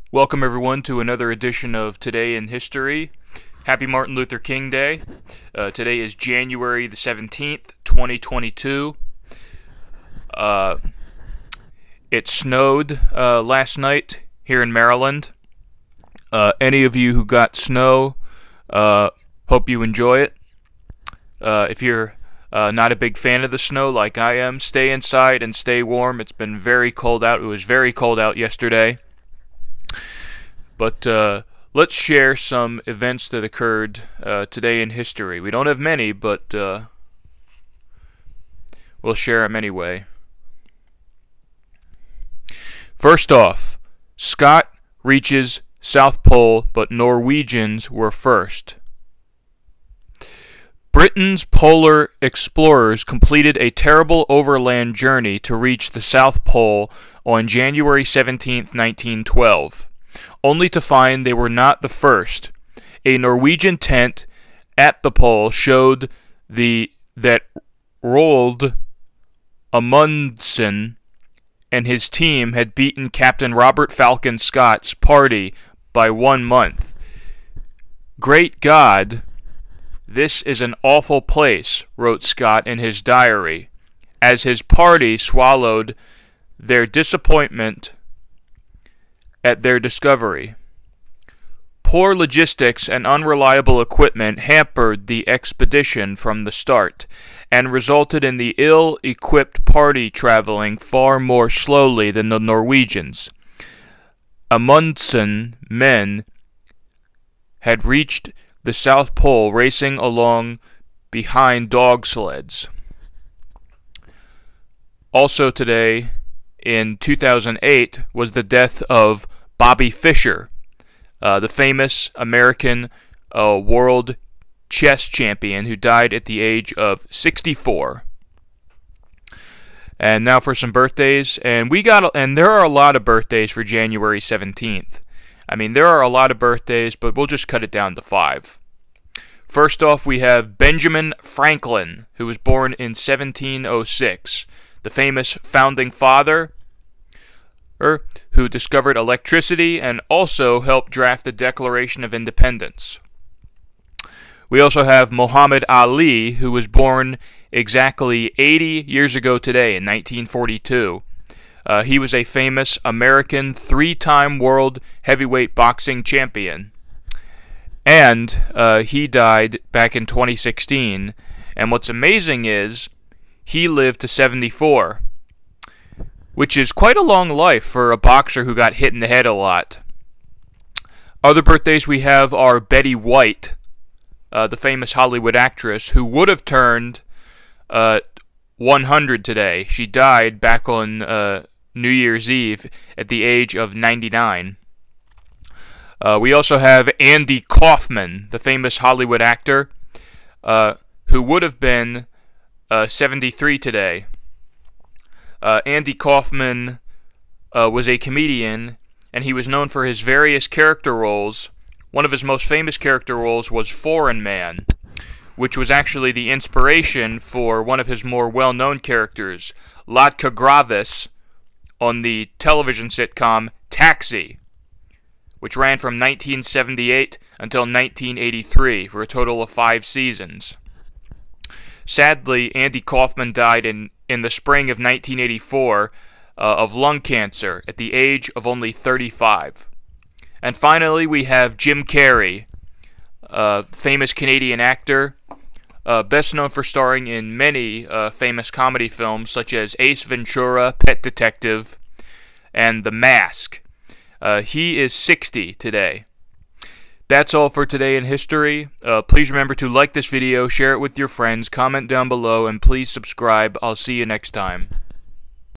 Welcome everyone to another edition of Today in History. Happy Martin Luther King Day. Today is January the 17th, 2022. It snowed last night here in Maryland. Any of you who got snow, hope you enjoy it. If you're not a big fan of the snow like I am, stay inside and stay warm. It's been very cold out. It was very cold out yesterday. But let's share some events that occurred today in history. We don't have many, but we'll share them anyway. First off, Scott reaches South Pole, but Norwegians were first. Britain's polar explorers completed a terrible overland journey to reach the South Pole on January 17, 1912. Only to find they were not the first. A Norwegian tent at the pole showed that Roald Amundsen and his team had beaten Captain Robert Falcon Scott's party by 1 month. "Great God, this is an awful place," wrote Scott in his diary, as his party swallowed their disappointment at their discovery. Poor logistics and unreliable equipment hampered the expedition from the start, and resulted in the ill-equipped party traveling far more slowly than the Norwegians. Amundsen men had reached the South Pole racing along behind dog sleds. Also today, in 2008, was the death of Bobby Fischer, the famous American world chess champion who died at the age of 64. And now for some birthdays, and there are a lot of birthdays for January 17th. I mean, there are a lot of birthdays, but we'll just cut it down to 5. First off, we have Benjamin Franklin, who was born in 1706, the famous founding father who discovered electricity and also helped draft the Declaration of Independence. We also have Muhammad Ali, who was born exactly 80 years ago today in 1942. He was a famous American 3-time world heavyweight boxing champion. And he died back in 2016. And what's amazing is he lived to 74. Which is quite a long life for a boxer who got hit in the head a lot. Other birthdays we have are Betty White, the famous Hollywood actress, who would have turned 100 today. She died back on New Year's Eve at the age of 99. We also have Andy Kaufman, the famous Hollywood actor, who would have been 73 today. Andy Kaufman was a comedian, and he was known for his various character roles. One of his most famous character roles was Foreign Man, which was actually the inspiration for one of his more well-known characters, Latka Gravis, on the television sitcom Taxi, which ran from 1978 until 1983 for a total of 5 seasons. Sadly, Andy Kaufman died in the spring of 1984 of lung cancer at the age of only 35. And finally, we have Jim Carrey, famous Canadian actor, best known for starring in many famous comedy films such as Ace Ventura, Pet Detective, and The Mask. He is 60 today. That's all for today in history. Please remember to like this video, share it with your friends, comment down below, and please subscribe. I'll see you next time.